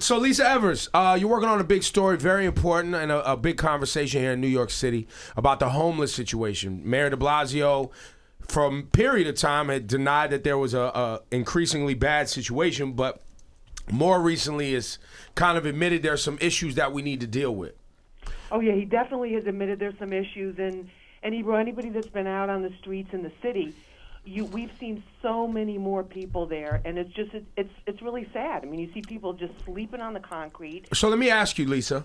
So Lisa Evers, you're working on a big story, very important, and a big conversation here in New York City about the homeless situation. Mayor de Blasio, from a period of time, had denied that there was a increasingly bad situation, but more recently has kind of admitted there's some issues that we need to deal with. Oh yeah, he definitely has admitted there's some issues, and Ebro, anybody that's been out on the streets in the city, we've seen so many more people there, and it's really sad. I mean, you see people just sleeping on the concrete. So let me ask you, Lisa.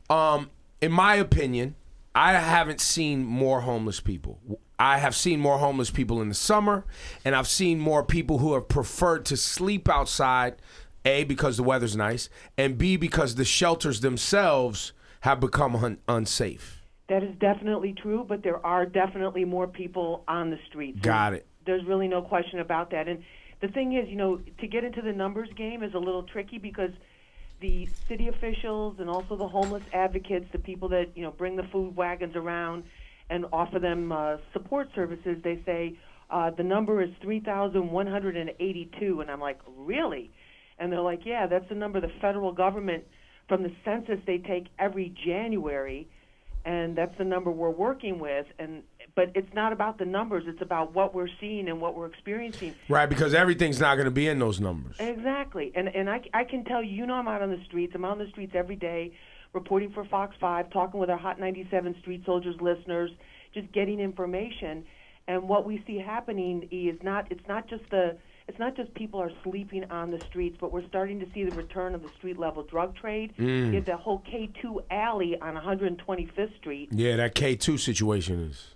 In my opinion, I haven't seen more homeless people. I have seen more homeless people in the summer, and I've seen more people who have preferred to sleep outside, A, because the weather's nice, and B, because the shelters themselves have become unsafe. That is definitely true, but there are definitely more people on the streets. Got it. There's really no question about that. And the thing is, to get into the numbers game is a little tricky because the city officials and also the homeless advocates, the people that, bring the food wagons around and offer them support services, they say the number is 3,182. And I'm like, really? And they're like, yeah, that's the number the federal government, from the census they take every January, and that's the number we're working with. But it's not about the numbers. It's about what we're seeing and what we're experiencing. Right, because everything's not going to be in those numbers. Exactly. And I can tell you, I'm out on the streets. I'm out on the streets every day, reporting for Fox 5, talking with our Hot 97 Street Soldiers listeners, just getting information. And what we see happening is it's not just people are sleeping on the streets, but we're starting to see the return of the street-level drug trade. You have the whole K2 alley on 125th Street. Yeah, that K2 situation is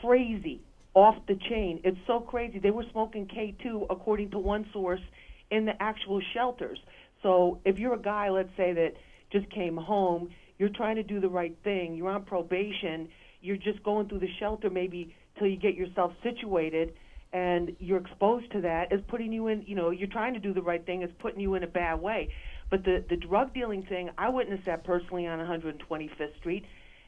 crazy, off the chain. It's so crazy. They were smoking K2, according to one source, in the actual shelters. So if you're a guy, let's say, that just came home, you're trying to do the right thing, you're on probation, you're just going through the shelter maybe till you get yourself situated, and you're exposed to that, is putting you in, you're trying to do the right thing, it's putting you in a bad way. But the drug dealing thing, I witnessed that personally on 125th Street.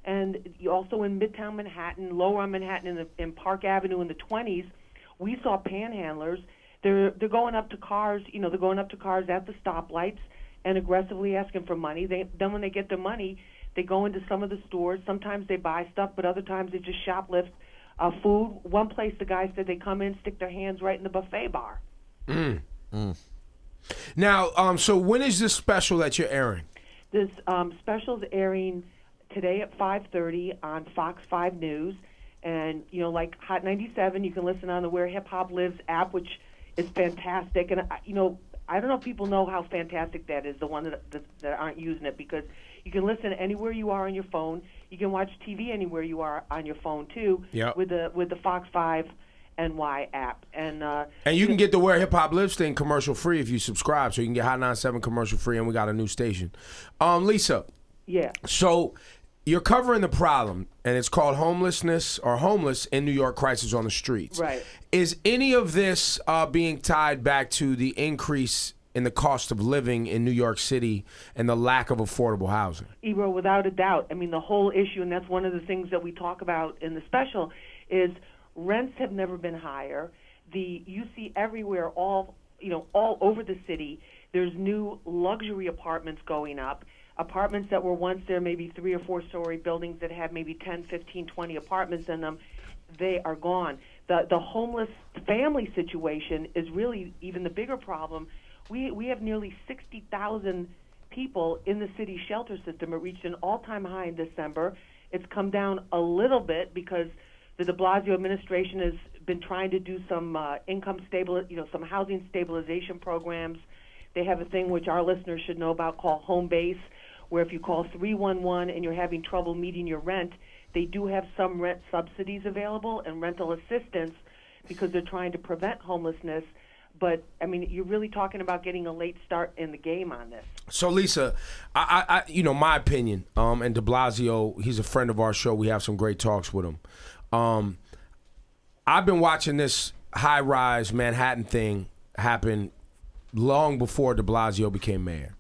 And also in Midtown Manhattan, Lower on Manhattan, in Park Avenue in the 20s, we saw panhandlers. They're going up to cars, they're going up to cars at the stoplights and aggressively asking for money. Then when they get the money, they go into some of the stores. Sometimes they buy stuff, but other times they just shoplift food. One place, the guy said they come in, stick their hands right in the buffet bar. Now, so when is this special that you're airing? This special's airing today at 5:30 on Fox 5 News, and like Hot 97, you can listen on the Where Hip Hop Lives app, which is fantastic. And I don't know if people know how fantastic that is, the one that aren't using it, because you can listen anywhere you are on your phone. You can watch TV anywhere you are on your phone too. Yep. With the Fox 5 NY app, and you can get the Where Hip Hop Lives thing commercial free if you subscribe, so you can get Hot 97 commercial free, and we got a new station. Lisa. Yeah. So you're covering the problem, and it's called Homelessness, or Homeless in New York Crisis on the Streets. Right. Is any of this being tied back to the increase in the cost of living in New York City and the lack of affordable housing? Ebro, without a doubt. I mean, the whole issue, and that's one of the things that we talk about in the special, is rents have never been higher. You see everywhere, all over the city, there's new luxury apartments going up. Apartments that were once there, maybe 3 or 4 story buildings that had maybe 10, 15, 20 apartments in them, they are gone. The homeless family situation is really even the bigger problem. We have nearly 60,000 people in the city shelter system. It reached an all-time high in December. It's come down a little bit because the de Blasio administration has been trying to do some some housing stabilization programs. They have a thing which our listeners should know about called Home Base, where if you call 311 and you're having trouble meeting your rent, they do have some rent subsidies available and rental assistance because they're trying to prevent homelessness. But, I mean, you're really talking about getting a late start in the game on this. So, Lisa, I my opinion, and de Blasio, he's a friend of our show. We have some great talks with him. I've been watching this high-rise Manhattan thing happen long before de Blasio became mayor.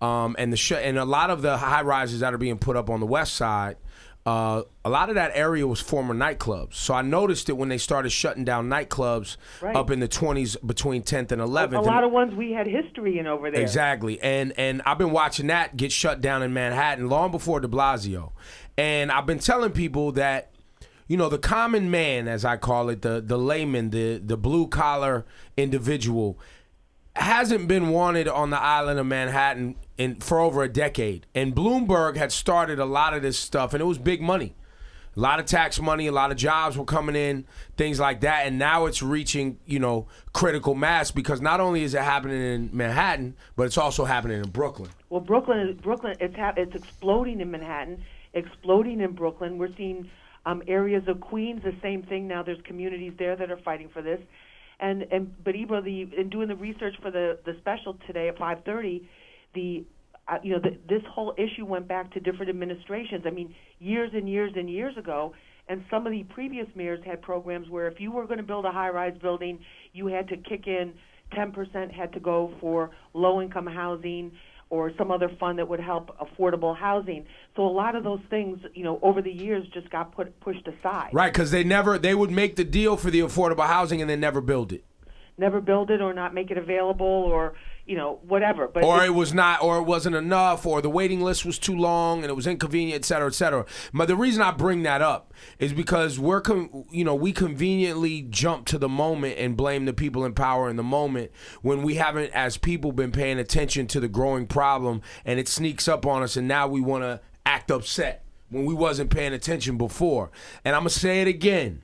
And a lot of the high-rises that are being put up on the west side a lot of that area was former nightclubs. So I noticed it when they started shutting down nightclubs up in the 20s between 10th and 11th. A lot of ones we had history in over there. Exactly. And I've been watching that get shut down in Manhattan long before de Blasio. And I've been telling people that, you know, the common man, as I call it, the layman, the blue-collar individual, hasn't been wanted on the island of Manhattan for over a decade. And Bloomberg had started a lot of this stuff, and it was big money. A lot of tax money, a lot of jobs were coming in, things like that. And now it's reaching, you know, critical mass because not only is it happening in Manhattan, but it's also happening in Brooklyn. Well, Brooklyn, it's exploding in Manhattan, exploding in Brooklyn. We're seeing areas of Queens, the same thing. Now there's communities there that are fighting for this. But Ebro, in doing the research for the special today at 5:30, this whole issue went back to different administrations. I mean, years and years and years ago, and some of the previous mayors had programs where if you were going to build a high-rise building, you had to kick in 10% had to go for low-income housing or some other fund that would help affordable housing. So a lot of those things, you know, over the years just got pushed aside. Right, because they would make the deal for the affordable housing and then never build it. Never build it or not make it available or, you know, whatever. But it wasn't enough, or the waiting list was too long and it was inconvenient, et cetera, et cetera. But the reason I bring that up is because we conveniently jump to the moment and blame the people in power in the moment when we haven't, as people, been paying attention to the growing problem, and it sneaks up on us, and now we want to act upset when we wasn't paying attention before. And I'm going to say it again.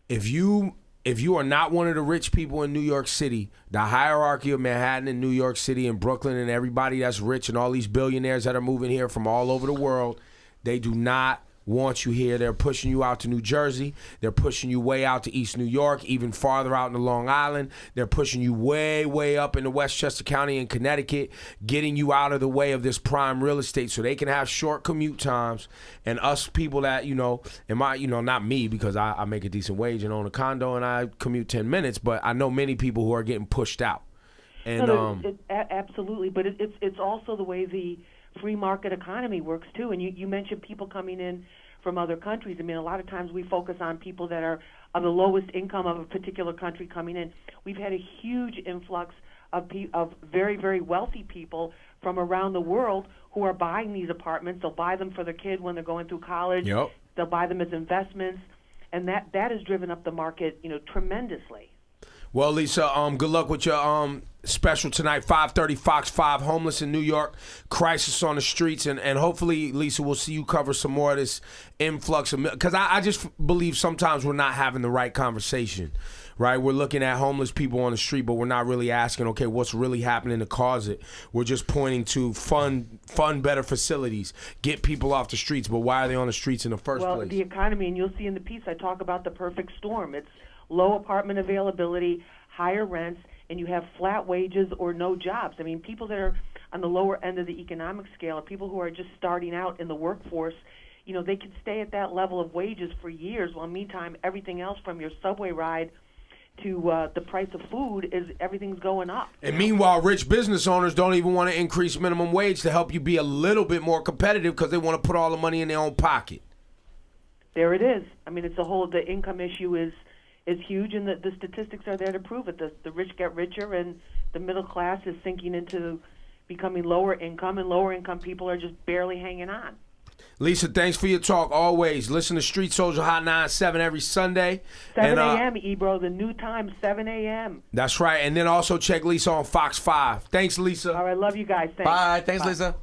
If you are not one of the rich people in New York City, the hierarchy of Manhattan and New York City and Brooklyn and everybody that's rich and all these billionaires that are moving here from all over the world, they do not want you here. They're pushing you out to New Jersey. They're pushing you way out to East New York, even farther out into Long Island. They're pushing you way, way up into Westchester County and Connecticut, getting you out of the way of this prime real estate so they can have short commute times. And us people that, not me because I make a decent wage and own a condo and I commute 10 minutes, but I know many people who are getting pushed out. And absolutely, but it's also the way the free market economy works too. And you mentioned people coming in from other countries. I mean, a lot of times we focus on people that are of the lowest income of a particular country coming in. We've had a huge influx of very, very wealthy people from around the world who are buying these apartments. They'll buy them for their kid when they're going through college. Yep. They'll buy them as investments, and that has driven up the market, tremendously. Well, Lisa, good luck with your special tonight, 5:30, Fox 5, Homeless in New York, Crisis on the Streets, and hopefully, Lisa, we'll see you cover some more of this influx of, because I just believe sometimes we're not having the right conversation, right? We're looking at homeless people on the street, but we're not really asking, okay, what's really happening to cause it? We're just pointing to fund better facilities, get people off the streets, but why are they on the streets in the first place? Well, the economy, and you'll see in the piece I talk about the perfect storm. It's low apartment availability, higher rents, and you have flat wages or no jobs. I mean, people that are on the lower end of the economic scale are people who are just starting out in the workforce. They can stay at that level of wages for years, while meantime, everything else from your subway ride to the price of food everything's going up. And meanwhile, rich business owners don't even want to increase minimum wage to help you be a little bit more competitive because they want to put all the money in their own pocket. There it is. I mean, the income issue is huge, and the statistics are there to prove it. The rich get richer, and the middle class is sinking into becoming lower income, and lower income people are just barely hanging on. Lisa, thanks for your talk always. Listen to Street Soldier Hotline 7 every Sunday. 7 a.m., Ebro, the new time, 7 a.m. That's right. And then also check Lisa on Fox 5. Thanks, Lisa. All right, love you guys. Thanks. Bye. Thanks, Lisa.